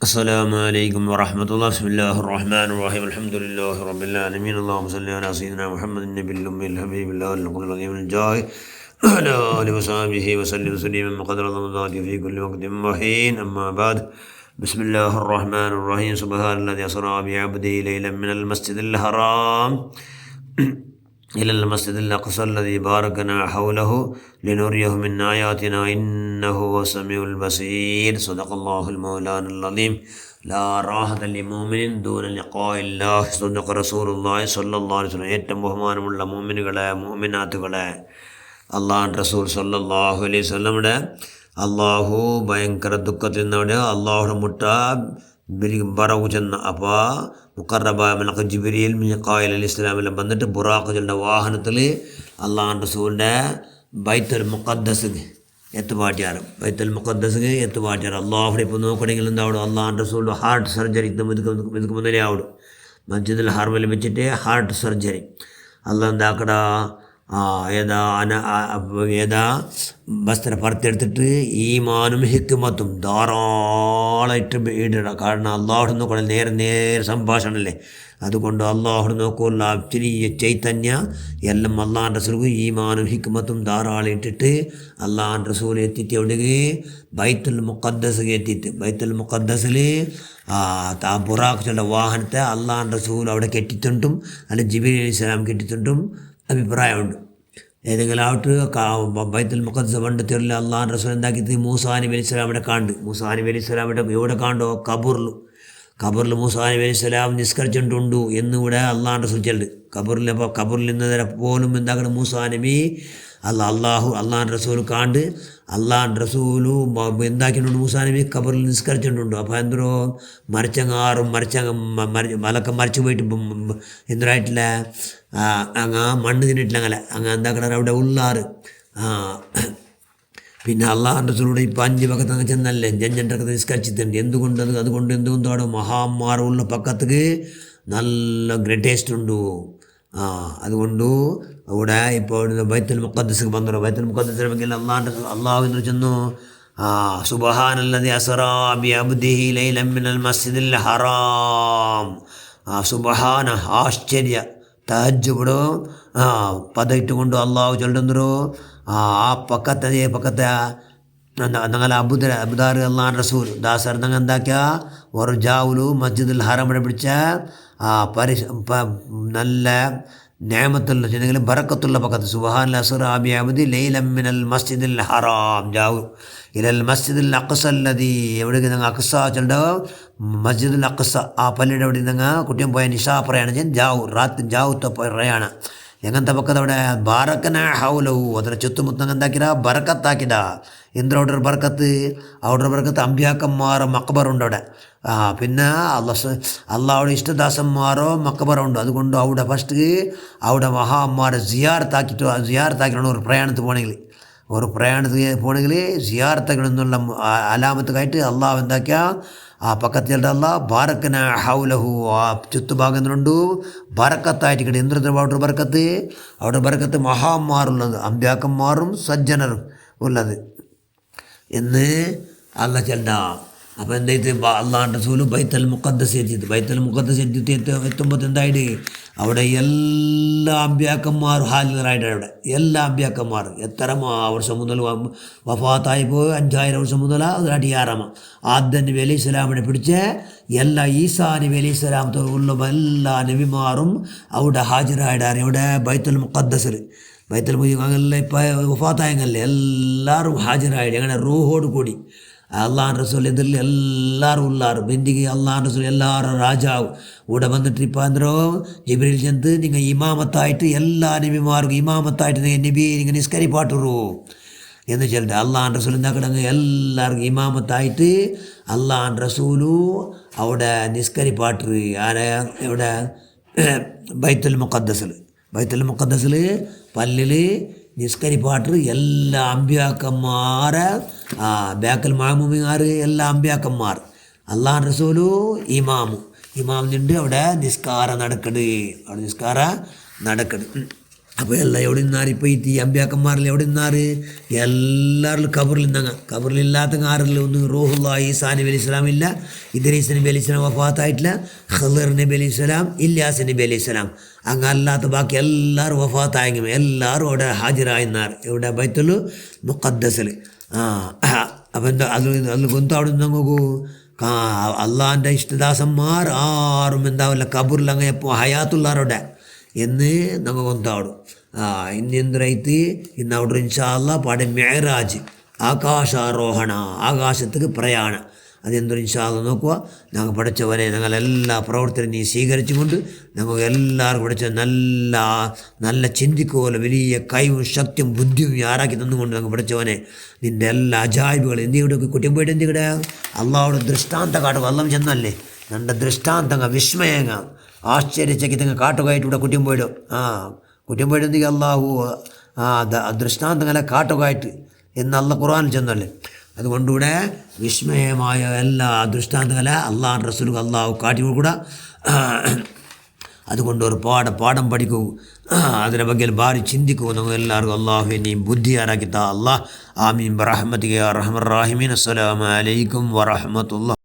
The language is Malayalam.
السلام عليكم ورحمة الله. بسم الله الرحمن الرحيم. الحمد لله رب العالمين. اللهم صل على سيدنا محمد النبي الأمي الحبيب الله القول العظيم الجاه وعلى آله وصحبه وسلم تسليما بقدر الله في كل وقت وحين. أما بعد. بسم الله الرحمن الرحيم. سبحان الذي أسرى بعبده ليلا من المسجد الحرام إلى المسجد الأقصى الذي باركنا حوله لنريه من آياتنا إنه هو السميع البصير. صدق الله المولان العظيم. لا راحة لمؤمن دون لقاء الله. صدق رسول الله صلى الله عليه وسلم. ഏറ്റവും ബഹുമാനമുള്ള മുഅ്മിനുകളെ മുഅ്മിനാത്തുകളെ, അള്ളാഹുവിൻ്റെ റസൂൽ സല്ലല്ലാഹു അലൈഹി വസല്ലമയുടെ അള്ളാഹു ഭയങ്കര ദുഃഖത്തിൽ നിന്നവിടെ അള്ളാഹുടെ മുട്ട ബറവ് ചെന്ന. അപ്പോൾ മുഖറബായ മലക്ക് ജിബ്രീൽ മീകായിൽ അലൈഹിസ്സലാമെല്ലാം വന്നിട്ട് ബുറാഖുകളുടെ വാഹനത്തിൽ അള്ളാഹുൻ്റെ റസൂലിൻ്റെ ബൈത്തുൽ മുഖദ്ദസ്ക്ക് എത്തുപാട്ടിയാറ്. ബൈത്തുൽ മുഖദ്ദസ്ക്ക് എത്തുപാട്ടിയാറ്. അള്ളാഹുടെ ഇപ്പോൾ നോക്കണമെങ്കിൽ എന്താവും? അള്ളാഹുൻ്റെ റസൂലിൻ്റെ ഹാർട്ട് സർജറി ഇതുക്ക് മുന്നേ ആവിടും. മസ്ജിദുൽ ഹറമിൽ വെച്ചിട്ട് ഹാർട്ട് സർജറി അള്ളാഹ് എന്താക്കടാ ഏതാ വസ്ത്രം പുറത്തെടുത്തിട്ട് ഈമാനും ഹിക്മത്തും ധാരാളമായിട്ട് ഇടണം. കാരണം അള്ളാഹുടെ നോക്കണം, നേരെ സംഭാഷണമല്ലേ. അതുകൊണ്ട് അള്ളാഹുടെ നോക്കുള്ള ചെറിയ ചൈതന്യ എല്ലാം അള്ളാഹുൻ്റെ റസൂൽ ഈമാനും ഹിക്മത്തും ധാരാളം ഇട്ടിട്ട് അള്ളാഹുൻ്റെ റസൂൽ എത്തിയിട്ട് എവിടേക്ക്? ബൈത്തുൽ മുഖദ്ദസ് എത്തിയിട്ട്. ബൈത്തുൽ മുഖദ്ദസിൽ ബുറാഖുകളുടെ വാഹനത്തെ അള്ളാഹുൻ്റെ റസൂൽ അവിടെ കെട്ടിത്തുണ്ടും അല്ല ജിബ്രീൽ അലൈഹിസ്സലാം കെട്ടിത്തുണ്ടും അഭിപ്രായമുണ്ട്. ഏതെങ്കിലും ആവട്ട് ബൈത്തുൽ മുഖദ്ദസ് പണ്ട് തെറില്ല അള്ളാഹുൻ്റെ റസൂൽ എന്താക്കി മൂസാ നബി അലൈഹി സ്വലാം ഇവിടെ കാണ്ട്. മൂസാ നബി അലൈഹി സ്വലാം എവിടെ കാണ്ടോ? ഖബറിൽ മൂസാ നബി അലൈഹി സ്വലാം നിസ്കരിച്ചിട്ടുണ്ട് എന്നിവിടെ അള്ളാഹുൻ്റെ റസൂൽ ചെല്ലുണ്ട്. അപ്പോൾ ഖബറിൽ നിന്ന് പോലും എന്താക്കണം? മൂസാ നബി അള്ളാഹുൻ്റെ റസൂൽ കാണ്ട് അള്ളാഹുൻ്റെ റസൂലു എന്താക്കിയിട്ടുണ്ട്? മൂസാ നബി ഖബറിൽ നിസ്കരിച്ചിട്ടുണ്ട്. അപ്പോൾ എന്തോ മലക്കം മരിച്ചു പോയിട്ട് എന്തരായിട്ടില്ല, അങ്ങ് മണ്ണ് തിന്നിട്ടില്ല. അങ്ങ് എന്താക്കണം? അവിടെ ഉള്ളാറ്. പിന്നെ അള്ളാഹുൻ്റെ റസൂലിലൂടെ ഇപ്പോൾ 5 പക്കത്ത് അങ്ങ് ചെന്നല്ലേ ജഞ്ചൻ്റെ നിസ്കരിച്ചിട്ടുണ്ട്. അതുകൊണ്ട് അവിടെ മഹാമാറുള്ള പക്കത്തേക്ക് നല്ല ഗ്രേറ്റേസ്റ്റ് ഉണ്ട്. അതുകൊണ്ട് അവിടെ ഇപ്പോൾ ബൈത്തുൽ മുഖദ്ദസ് വന്നു. ബൈത്തുൽ മുഖദ്ദസിൽ അള്ളാഹുവിന് ചെന്നു. സുബ്ഹാനല്ലദി അസ്റാ ബിഅബ്ദിഹി ലൈലൻ മിനൽ മസ്ജിദിൽ ഹറാം. സുബ്ഹാന ആശ്ചര്യ തഹജ്ജുദ് പദയിട്ടുകൊണ്ട് അള്ളാഹു ചൊല്ലുന്നു. പക്കത്തെ ഞങ്ങൾ അബുദാർ അള്ളാഹുൻ്റെ റസൂൽ ദാസർ ഞങ്ങൾ എന്താക്കിയ ഒരു ജാവുലു മസ്ജിദുൽ ഹറം ഇവിടെ പിടിച്ച നല്ല നിഅമത്തുള്ള എന്തെങ്കിലും ബറക്കത്തുള്ള പക്കത്ത്. സുബ്ഹാനൽ അസ്റാ ബിഅബ്ദി ലൈലൻ മിനൽ മസ്ജിദിൽ ഹറാം ജാവു ഇലൽ മസ്ജിദിൽ അഖ്സ അല്ലദി. എവിടേക്ക് നിങ്ങൾ അഖ്സ ചെല്ലോ? മസ്ജിദുൽ അഖ്സ. ആ പള്ളിയുടെ അവിടെ നിങ്ങൾ കുട്ടിയും പോയ നിശാ പറയാണ് ഞാൻ ജാവുത്ത പറയാണ്. എങ്ങനത്തെ പക്കത്ത് അവിടെ ബാറക്കന ഹൗലഹു അതിനെ ചുറ്റുമുത്തം എന്താക്കിടാ? ബറക്കത്താക്കിടാ. എന്തിനവിടെ ഒരു ബർക്കത്ത്? അവിടെ ഒരു ബർക്കത്ത് അമ്പ്യാക്കന്മാരോ മക്ബറുണ്ട് അവിടെ. പിന്നെ അള്ളാഹുടെ ഇഷ്ടദാസന്മാരോ മക്ബറുണ്ട്. അതുകൊണ്ട് അവിടെ ഫസ്റ്റ് അവിടെ മഹാന്മാരെ സിയാറത്താക്കിയിട്ടാണ് ഒരു പ്രയാണത്തിൽ പോകണമെങ്കിൽ സിയാറത്താക്കണമെന്നുള്ള അലാമത്തുകായിട്ട് അള്ളാഹു എന്താക്കിയ ആ പക്കത്തിലുള്ള അള്ളാഹ് ബാറക്കന ഹൗലഹു ആ ചുറ്റുഭാഗങ്ങളുണ്ട് ബറക്കത്തായിട്ട് കിട്ടും. എന്തൊരു അവിടെ ബർക്കത്ത് മഹാന്മാരുള്ളത്, അമ്പ്യാക്കന്മാരും സജ്ജനരും ഉള്ളത് എന്ന് അള്ളാഹ് ചെല്ല. അപ്പോൾ എന്തായത് അള്ളാഹുൻ്റെ റസൂല് ബൈത്തുൽ മുഖദ്ദസ് എത്തിയത്. ബൈത്തുൽ മുഖദ്ദസ് എത്തുമ്പോൾ എന്തായിട്ട് അവിടെ എല്ലാ അമ്പ്യാക്കന്മാരും ഹാജരായിട്ടാണ്. അവിടെ എല്ലാ അമ്പ്യാക്കന്മാരും എത്ര വർഷം മുതൽ വഫാത്തായി പോയി 5000 വർഷം മുതൽ അതിലായിട്ട് 6 ആദ്യം നബി അലൈഹി സ്വലാമിനെ പിടിച്ച് എല്ലാ ഈസാ നബി അലൈഹി സ്വലാമത്തെ ഉള്ള എല്ലാ നബിമാരും അവിടെ ഹാജരായിട്ടാണ്. ഇവിടെ ബൈത്തുൽ മുഖദ്ദസിൽ ബൈത്തുൽ അങ്ങനെ ഇപ്പോൾ വഫാത്തായങ്ങല്ലേ എല്ലാവരും ഹാജരായിട്ട് അങ്ങനെ റൂഹോട് കൂടി അള്ളാഹുൻ്റെ റസൂൽ എതിരിൽ എല്ലാവരും ഉള്ളാറ്. ബന്ധിക്ക് അള്ളാഹുൻ്റെ റസൂൽ എല്ലാവരും രാജാവ് ഇവിടെ വന്നിട്ട് ഇപ്പോൾ എന്തോ ജിബ്രീൽ ചെന്ന് നിങ്ങൾ ഇമാമത്തായിട്ട് എല്ലാ നബിമാർക്കും ഇമാമത്തായിട്ട് നബി നിങ്ങൾ നിസ്കരിപ്പാട്ടുറൂ എന്ന് ചെല്ലിട്ട് അള്ളാഹുൻ്റെ റസൂൽ എന്താക്കണമെങ്കിൽ എല്ലാവർക്കും ഇമാമത്തായിട്ട് അള്ളാഹുൻ്റെ റസൂലു അവിടെ നിസ്കരിപ്പാട്ട് ഇവിടെ ബൈത്തുൽ മുഖദ്ദസിൽ പള്ളിയിൽ നിസ്കരിപ്പാട്ട് എല്ലാ അമ്പ്യാക്കന്മാരെ ബേക്കൽ മാമൂമിമാർ എല്ലാ അമ്പ്യാക്കന്മാർ അള്ളാഹുൻ്റെ റസൂലു ഇമാമിനുണ്ട്. അവിടെ നിസ്കാരം നടക്കട്. അപ്പോൾ എല്ലാം എവിടെ നിന്നാറ് ഇപ്പോൾ ഈ അമ്പ്യാക്കന്മാരിൽ എവിടെ നിന്നാറ് എല്ലാവരും കബറിൽ നിന്നങ്ങ് കബറിലില്ലാത്ത ആറിൽ ഒന്ന് റൂഹുല്ലാ ഈസാ നബി അലൈഹി സ്വലാം ഇല്ല, ഇദ്രീസ് നബി അലൈഹി സ്വലാം വഫാത്തായിട്ടില്ല, ഖദർ നബി അലൈഹി സ്വലാം, ഇല്യാസ് നബി അലൈഹി സ്വലാം, അങ്ങ് അല്ലാത്ത ബാക്കി എല്ലാവരും വഫാത്തായെങ്കിലും എല്ലാവരും അവിടെ ഹാജരായെന്നാറ് എവിടെ ബൈത്തുൽ മുഖദ്ദസിൽ. അപ്പം എന്താ അതിൽ ഗൊന്ത അവിടെ നിന്ന് നോക്കൂ, അള്ളാഹിൻ്റെ ഇഷ്ടദാസന്മാർ ആരും എന്താവില്ല കബറിലങ്ങ് എപ്പോൾ ഹയാത്തുള്ളവരുടെ എന്ന് നമുക്ക് കൊണ്ടാടും. ಇನ್ನೆಂದ್ರೈತಿ ಇನ್ನು ಅವ್ರು ಇನ್ಶಾ ಅಲ್ಲಾ ಪಾಡೆ ಮೆಹರಾಜ್ ആകാശാരോഹണ ആകാശത്തേക്ക് പ്രയാണം അതെന്തൊരു ഇൻഷാ അല്ലാ നോക്കുക. ഞങ്ങൾ പഠിച്ചവരെ ഞങ്ങളെല്ലാ പ്രവർത്തനം നീ സ്വീകരിച്ചുകൊണ്ട് ഞങ്ങൾക്ക് എല്ലാവർക്കും പഠിച്ച നല്ല നല്ല ചിന്തിക്കുമല്ലോ വലിയ കഴിവും ശക്തിയും ബുദ്ധിയും ആറാക്കി തന്നുകൊണ്ട് ഞങ്ങൾ പഠിച്ചവനെ നിൻ്റെ എല്ലാ അജായിബുകളും എന്തിവിടെ കുട്ടിയും പോയിട്ട് എന്തിവിടെ അള്ളാഹുടെ ദൃഷ്ടാന്ത കാട്ടുക. അല്ലാം ചെന്നല്ലേ എൻ്റെ ദൃഷ്ടാന്തങ്ങൾ വിസ്മയങ്ങൾ ആശ്ചര്യചകിതങ്ങൾ കാട്ടുകയായിട്ട് ഇവിടെ കുട്ടിയും പോയിടും. കുട്ടിയും പോയിട്ട് എന്തെങ്കിലും അള്ളാഹു ദൃഷ്ടാന്തങ്ങളെ കാട്ടുകയായിട്ട് എന്ന് അല്ല ഖുർആനിൽ ചെന്നല്ലേ. അതുകൊണ്ടിവിടെ വിസ്മയമായ എല്ലാ ദൃഷ്ടാന്തങ്ങളെ അള്ളാഹു റസൂലുക അള്ളാഹു കാട്ടി കൊടുക്കുക. അതുകൊണ്ട് ഒരു പാഠം പഠിക്കൂ, അതിനെ ಬಗ್ಗೆ ಭಾರಿ ಚಿಂತಿಕೂ. ನಾವು ಎಲ್ಲರಿಗೂ ಅಲ್ಲಾಹು ನೀ ಬುದ್ಧಿ ಯಾರಾಗಿದ್ದ ಅಲ್ಲಾಹ್ ಆಮೀನ್ ಬರಹಮತಿಗೆ ಅರ್ಹಮರ್ ರಾಹಿಮೀನ್. ಅಸ್ಸಲಾಮು ಅಲೈಕುಂ ವರಹಮತುಲ್ಲಾಹ್.